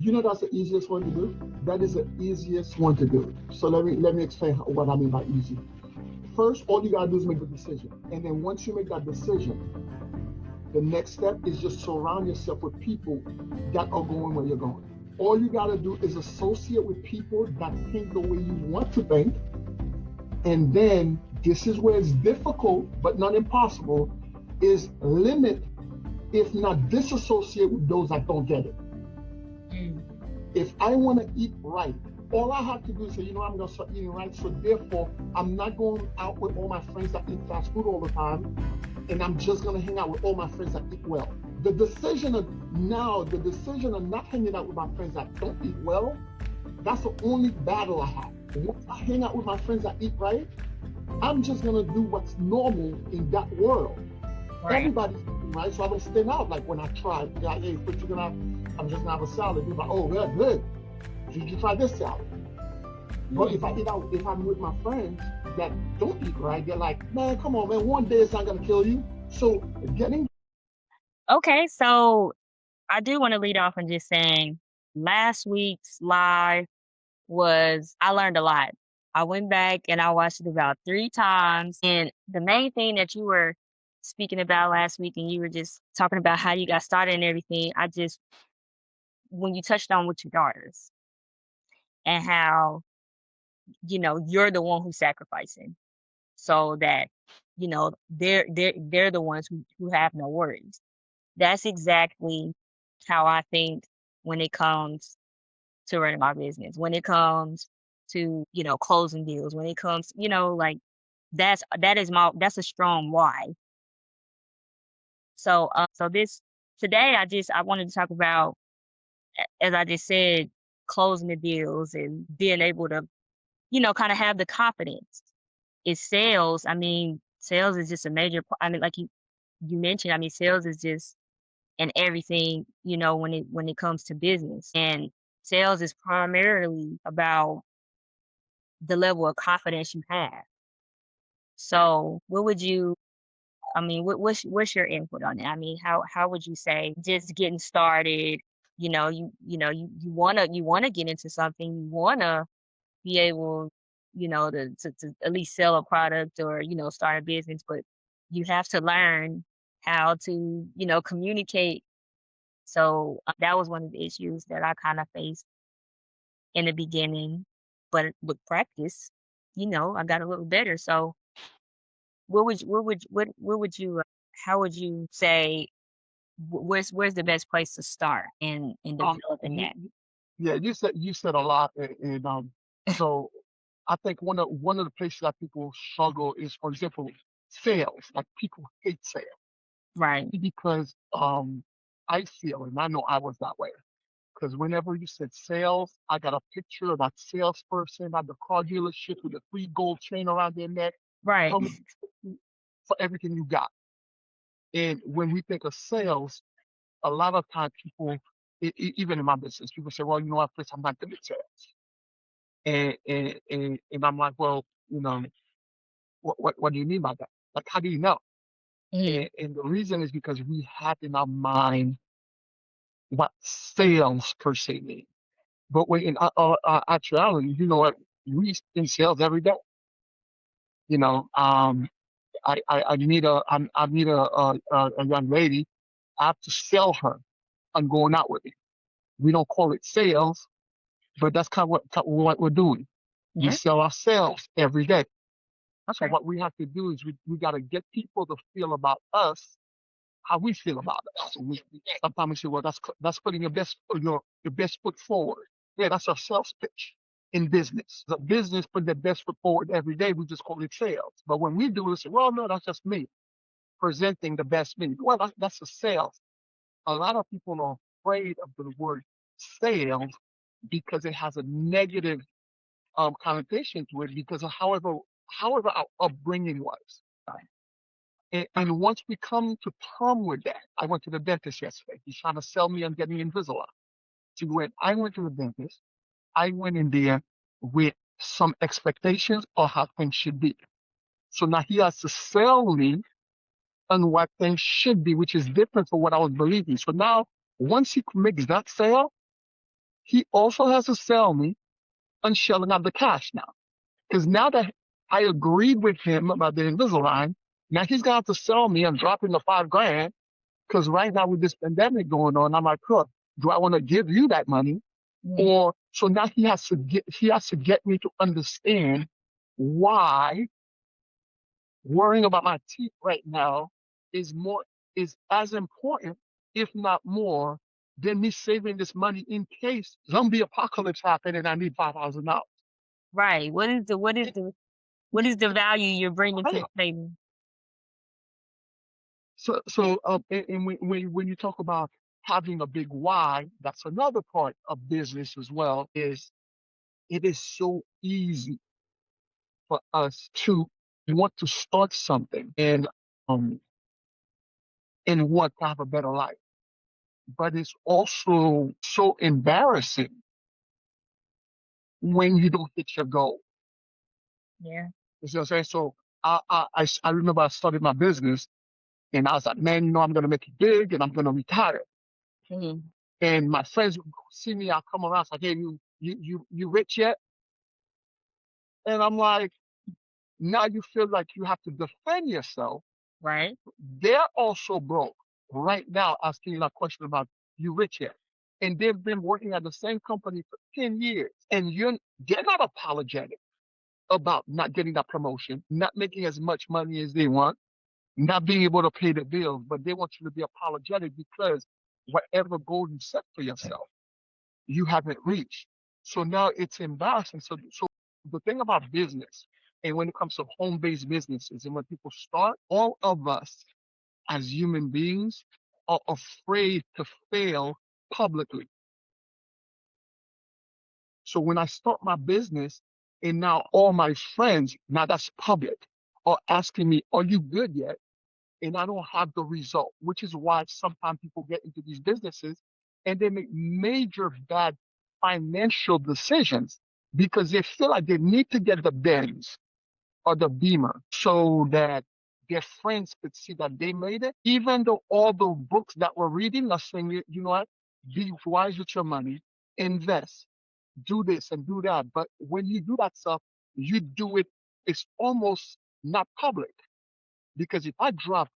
You know that's the easiest one to do? That is the easiest one to do. So let me explain what I mean by easy. First, all you gotta do is make the decision. And then once you make that decision, the next step is just surround yourself with people that are going where you're going. All you gotta do is associate with people that think the way you want to think. And then this is where it's difficult, but not impossible, is limit, if not disassociate with those that don't get it. If I want to eat right, all I have to do is say, I'm going to start eating right. So therefore, I'm not going out with all my friends that eat fast food all the time. And I'm just going to hang out with all my friends that eat well. The decision of not hanging out with my friends that don't eat well, that's the only battle I have. Once I hang out with my friends that eat right, I'm just going to do what's normal in that world. Right. Everybody's eating right, so I don't stand out. Like when I try, like, hey, what you gonna have? I'm just gonna have a salad. People are like, oh, that's good. Did you try this salad? But if I eat out, if I'm with my friends that don't eat right, they're like, man, come on, man, one day it's not gonna kill you. So getting. Okay, so I do want to lead off and just saying last week's live I learned a lot. I went back and I watched it about 3 times. And the main thing that you were speaking about last week, and you were just talking about how you got started and everything, when you touched on with your daughters and how, you're the one who's sacrificing so that, they're the ones who have no worries. That's exactly how I think when it comes to running my business, when it comes to, closing deals, when it comes, like that's a strong why. So this today I wanted to talk about, as I just said, closing the deals and being able to, kind of have the confidence. It's sales. I mean, sales is just a major, I mean, like you mentioned, I mean, sales is just and everything, when it comes to business. And sales is primarily about the level of confidence you have. So what would you I mean, what's your input on that? I mean, how would you say just getting started, you wanna get into something, you wanna be able, to at least sell a product or, start a business, but you have to learn how to, communicate. So, that was one of the issues that I kinda faced in the beginning, but with practice, I got a little better. So, what would you, how would you say, where's the best place to start in developing You, that? yeah, you said a lot, and so I think one of the places that people struggle is, for example, sales. Like people hate sales Right. because I feel, and I know I was that way. Because whenever you said sales, I got a picture of that salesperson at the car dealership with a 3 gold chain around their neck, Right. coming for everything you got. And when we think of sales, a lot of times people, even in my business, people say, "Well, you know what, Chris, I'm not good at sales," and I'm like, "Well, what do you mean by that? Like, how do you know?" Mhm. And the reason is because we have in our mind what sales per se means. But when in actuality, you know what, we in sales every day. You know, I meet a young lady. I have to sell her on going out with me. We don't call it sales, but that's kind of what we're doing. We Yeah. sell ourselves every day. So Okay. what we have to do is we got to get people to feel about us how we feel about it. So sometimes we say, well, that's putting your best foot forward. Yeah, that's our sales pitch in business. The business put their best foot forward every day. We just call it sales. But when we do it, we say, well, no, that's just me presenting the best me. Well, that's a sales. A lot of people are afraid of the word sales because it has a negative connotation to it because of however our upbringing was. And once we come to term with that, I went to the dentist yesterday. He's trying to sell me on getting Invisalign. So when I went to the dentist, I went in there with some expectations of how things should be. So now he has to sell me on what things should be, which is different from what I was believing. So now, once he makes that sale, he also has to sell me on shelling out the cash now. Because now that I agreed with him about the Invisalign, now he's gonna have to sell me on dropping the $5 grand. Because right now with this pandemic going on, I'm like, look, do I want to give you that money? Or so now he has to get me to understand why worrying about my teeth right now is as important, if not more, than me saving this money in case zombie apocalypse happen and I need $5,000. Right. What is the value you're bringing to Right. the table? And when you talk about having a big why, that's another part of business as well. Is it is so easy for us to want to start something um and want to have a better life, but it's also so embarrassing when you don't hit your goal. Yeah. You see what I'm saying? So I remember I started my business and I was like, man, I'm gonna make it big and I'm gonna retire. Mhm. And my friends would see me, I'll come around, it's like, hey, you rich yet? And I'm like, now you feel like you have to defend yourself. Right. They're also broke right now, asking you that question about you rich yet? And they've been working at the same company for 10 years. And they're not apologetic about not getting that promotion, not making as much money as they want, not being able to pay the bills, but they want you to be apologetic because whatever goal you set for yourself, you haven't reached. So now it's embarrassing. So the thing about business, and when it comes to home-based businesses, and when people start, all of us as human beings are afraid to fail publicly. So when I start my business, and now all my friends, now that's public, are asking me, "Are you good yet?" And I don't have the result, which is why sometimes people get into these businesses and they make major bad financial decisions because they feel like they need to get the Benz or the Beamer so that their friends could see that they made it, even though all the books that we're reading are saying, you know what, be wise with your money, invest, do this and do that. But when you do that stuff, you do it, it's almost not public. Because if I drop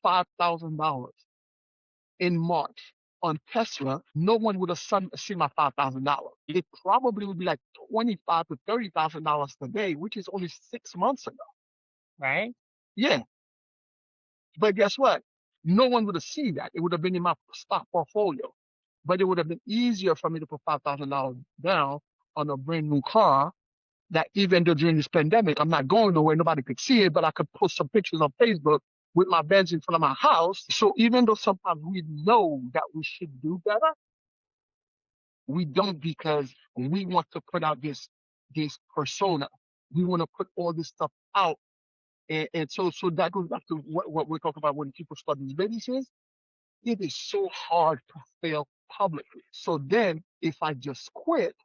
$5,000 in March on Tesla, no one would have seen my $5,000. It probably would be like $25,000 to $30,000 today, which is only 6 months ago. Right. Yeah, but guess what? No one would have seen that. It would have been in my stock portfolio, but it would have been easier for me to put $5,000 down on a brand new car. That even though during this pandemic, I'm not going nowhere, nobody could see it, but I could post some pictures on Facebook with my Benz in front of my house. So even though sometimes we know that we should do better, we don't because we want to put out this persona. We want to put all this stuff out. And so that goes back to what we're talking about when people start these businesses. It is so hard to fail publicly. So then if I just quit,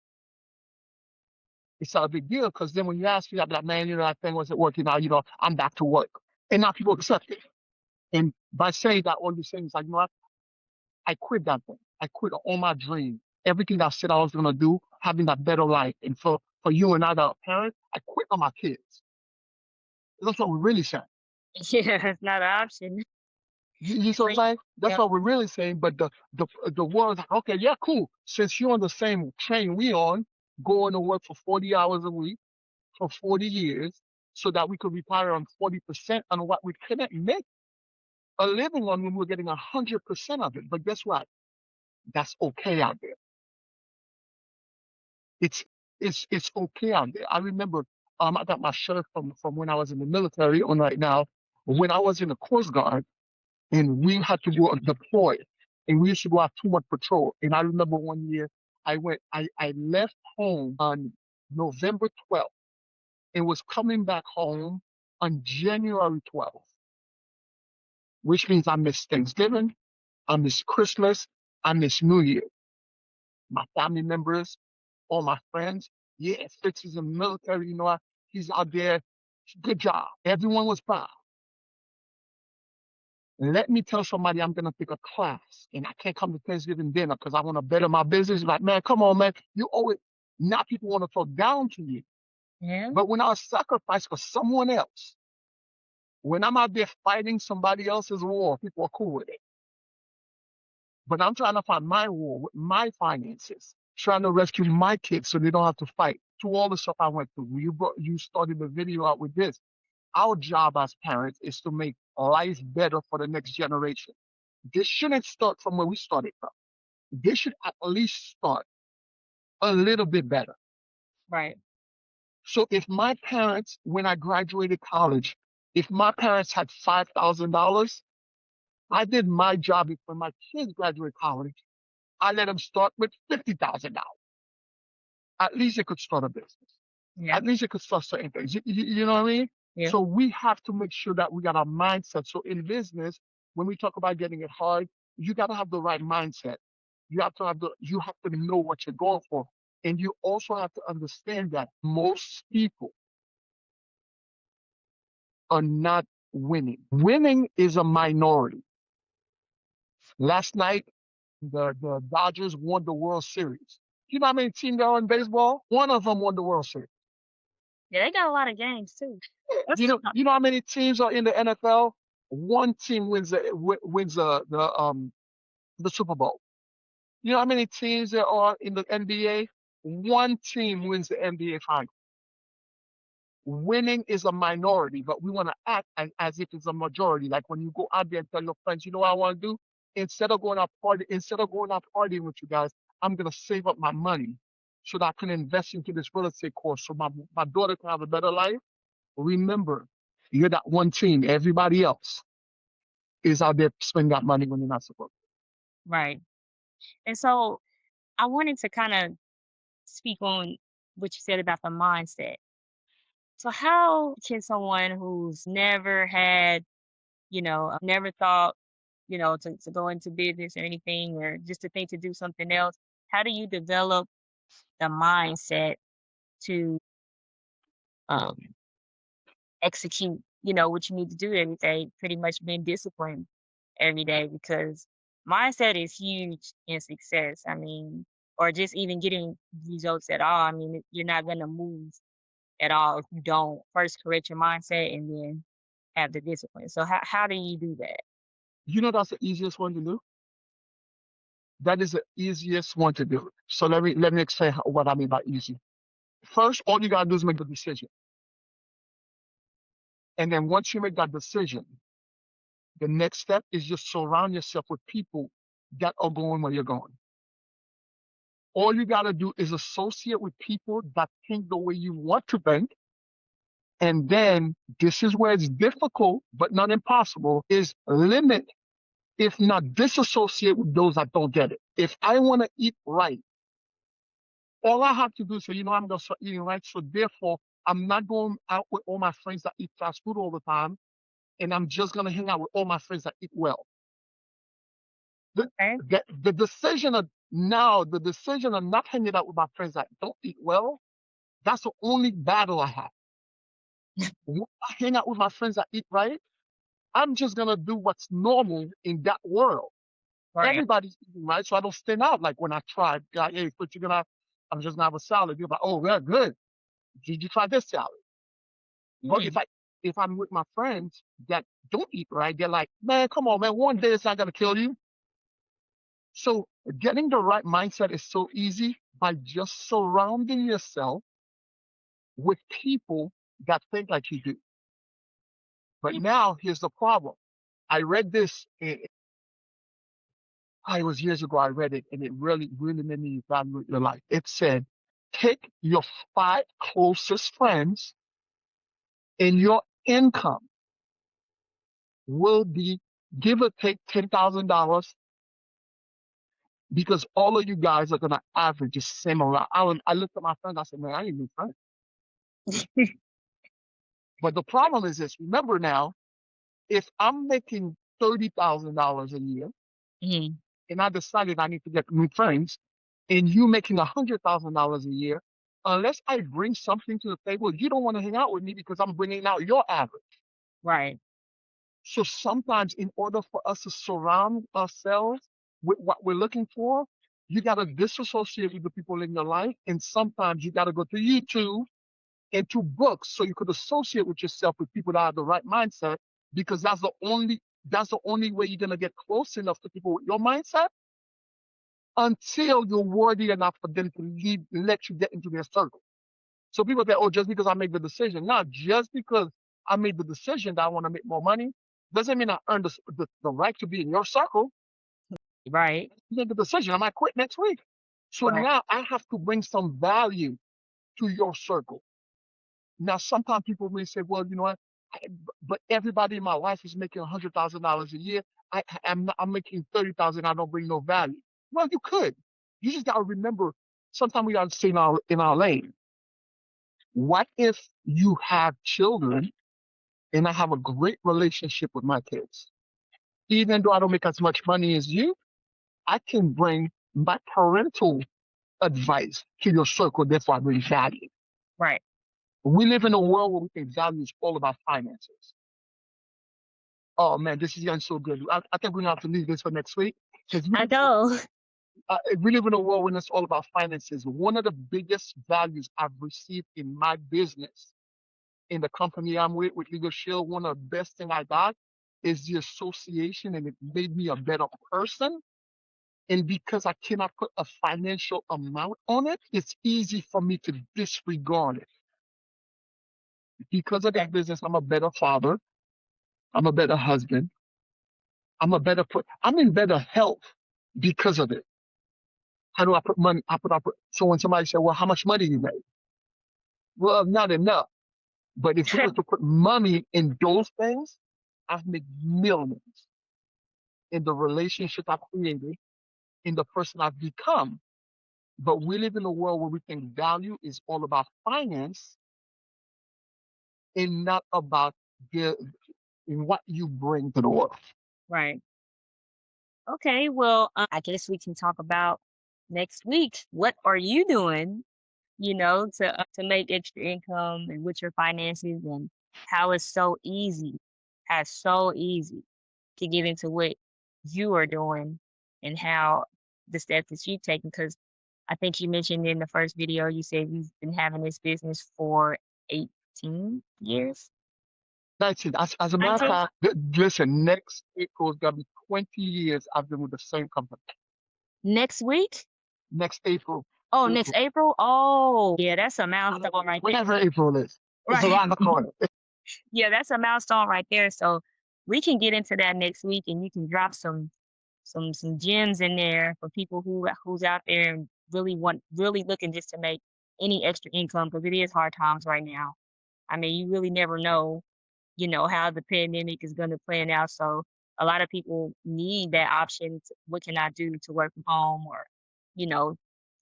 it's not a big deal because then when you ask me, I'm like, man, that thing wasn't working out, I'm back to work. And now people accept it. And by saying that, all you're saying is like, what? I quit that thing. I quit all my dreams. Everything I said I was going to do, having that better life. And for you and I, that are parents, I quit on my kids. That's what we're really saying. Yeah, it's not an option. You see what I'm Right. saying? That's Yep. what we're really saying. But the world's like, okay, yeah, cool. Since you're on the same train we on, going to work for 40 hours a week for 40 years so that we could retire on 40% on what we couldn't make a living on when we're getting 100% of it. But guess what? That's okay out there. It's it's okay out there. I remember I got my shirt from when I was in the military on right now. When I was in the Coast Guard and we had to go deploy and we used to go out too much patrol. And I remember one year I left home on November 12th and was coming back home on January 12th, which means I missed Thanksgiving, I missed Christmas, I missed New Year. My family members, all my friends, yeah, Fritz is in the military, he's out there. Good job. Everyone was proud. Let me tell somebody I'm going to take a class and I can't come to Thanksgiving dinner because I want to better my business. Like, man, come on, man. You always, now people want to talk down to you. Yeah. But when I sacrifice for someone else, when I'm out there fighting somebody else's war, people are cool with it. But I'm trying to find my war with my finances, trying to rescue my kids so they don't have to fight through all the stuff I went through. You started the video out with this. Our job as parents is to make life better for the next generation. This shouldn't start from where we started from. This should at least start a little bit better. Right. So if my parents, when I graduated college, if my parents had $5,000, I did my job. If when my kids graduate college, I let them start with $50,000. At least they could start a business. Yeah. At least they could start certain things. You know what I mean? Yeah. So we have to make sure that we got our mindset. So in business, when we talk about getting it hard, you got to have the right mindset. You have to know what you're going for. And you also have to understand that most people are not winning. Winning is a minority. Last night, the Dodgers won the World Series. You know how many teams there are in baseball? One of them won the World Series. Yeah, they got a lot of games too. You know how many teams are in the NFL? One team wins the Super Bowl. You know how many teams there are in the NBA? One team wins the NBA final. Winning is a minority, but we want to act as if it's a majority. Like when you go out there and tell your friends, you know what I want to do? Instead of going out partying with you guys, I'm gonna save up my money so that I can invest into this real estate course so my daughter can have a better life. Remember, you're that one team. Everybody else is out there spending that money when they're not supposed Right. And so I wanted to kind of speak on what you said about the mindset. So how can someone who's never had, never thought, to go into business or anything, or just to think to do something else, how do you develop the mindset to um, execute, what you need to do every day, pretty much being disciplined every day? Because mindset is huge in success. I mean, or just even getting results at all. I mean, you're not going to move at all if you don't first correct your mindset and then have the discipline. So how do you do that? to. You know that's the easiest one to do? That is the easiest one to do. So let me explain what I mean by easy. First, all you gotta do is make the decision. And then once you make that decision, the next step is just surround yourself with people that are going where you're going. All you gotta do is associate with people that think the way you want to think. And then this is where it's difficult, but not impossible, is limit, if not disassociate with those that don't get it. If I want to eat right, all I have to do is say, I'm going to start eating right. So therefore, I'm not going out with all my friends that eat fast food all the time. And I'm just going to hang out with all my friends that eat well. The, Okay. the decision of not hanging out with my friends that don't eat well, that's the only battle I have. When I hang out with my friends that eat right, I'm just going to do what's normal in that world. Right. Everybody's eating right, so I don't stand out. Like when I tried, hey, I'm just gonna have a salad. You're like, oh, well, good. Did you try this salad? But Mm, if I'm with my friends that don't eat right, they're like, man, come on, man, one day it's not gonna kill you. So getting the right mindset is so easy by just surrounding yourself with people that think like you do. But now here's the problem. I read this. It was years ago. I read it, and it really, really made me evaluate your life. It said, take your 5 closest friends, and your income will be give or take $10,000 because all of you guys are gonna average the same amount. I looked at my friends. I said, man, I need new friends. But the problem is this. Remember now, if I'm making $30,000 a year, mhm. and I decided I need to get new friends, and you making $100,000 a year, unless I bring something to the table, you don't want to hang out with me because I'm bringing out your average. Right. So sometimes in order for us to surround ourselves with what we're looking for, you got to disassociate with the people in your life. And sometimes you got to go to YouTube and to books so you could associate with yourself with people that have the right mindset, because that's the only way you're gonna get close enough to people with your mindset until you're worthy enough for them to let you get into their circle. So people say, oh, just because I make the decision. Not just because I made the decision that I want to make more money doesn't mean I earned the right to be in your circle. Right. I made the decision. I might quit next week. So Right. now I have to bring some value to your circle. Now, sometimes people may say, well, you know what? But everybody in my life is making $100,000 a year. I'm making 30,000. I don't bring no value. Well, you could. You just got to remember. Sometimes we got to stay in our lane. What if you have children and I have a great relationship with my kids? Even though I don't make as much money as you, I can bring my parental advice to your circle. Therefore, I bring value. Right. We live in a world where we think value is all about finances. Oh man, this is getting so good. I think we're gonna have to leave this for next week because I know. we live in a world when it's all about finances. One of the biggest values I've received in my business, in the company I'm with Legal Shield, one of the best thing I got is the association, and it made me a better person. And because I cannot put a financial amount on it, it's easy for me to disregard it. Because of this business, I'm a better father. I'm a better husband. I'm in better health because of it. How do I put money? So when somebody said, well, how much money you make? Well, not enough. But if we were to put money in those things, I've made millions in the relationship I've created, in the person I've become. But we live in a world where we think value is all about finance and not about in what you bring to the world. Right. Okay. Well, I guess we can talk about next week. What are you doing, to make extra income and with your finances, and how it's so easy to get into what you are doing, and how the steps that you've taken. Because I think you mentioned in the first video, you said you've been having this business for 18 years. That's it. As a matter of 19? fact, listen, next April is gonna be 20 years I've been with the same company. Next week? Next April. Oh, next April? Oh, yeah, that's a milestone right there. Whenever April is. It's Right. around the corner. Yeah, that's a milestone right there. So we can get into that next week, and you can drop some gems in there for people who's out there and really looking just to make any extra income, because it is hard times right now. I mean, you really never know, how the pandemic is going to plan out. So a lot of people need that option. What can I do to work from home, or, you know,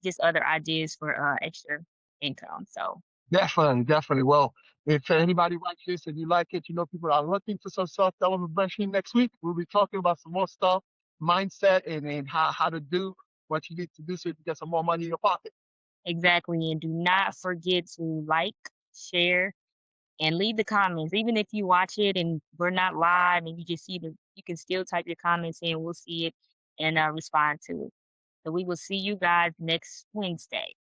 just other ideas for extra income. So Definitely, definitely. Well, if anybody watches this and you like it, people are looking for some self-development mentoring next week. We'll be talking about some more stuff, mindset, and how to do what you need to do so you can get some more money in your pocket. exactly. And do not forget to like, share, and leave the comments. Even if you watch it and we're not live and you just you can still type your comments in. We'll see it and respond to it. So we will see you guys next Wednesday.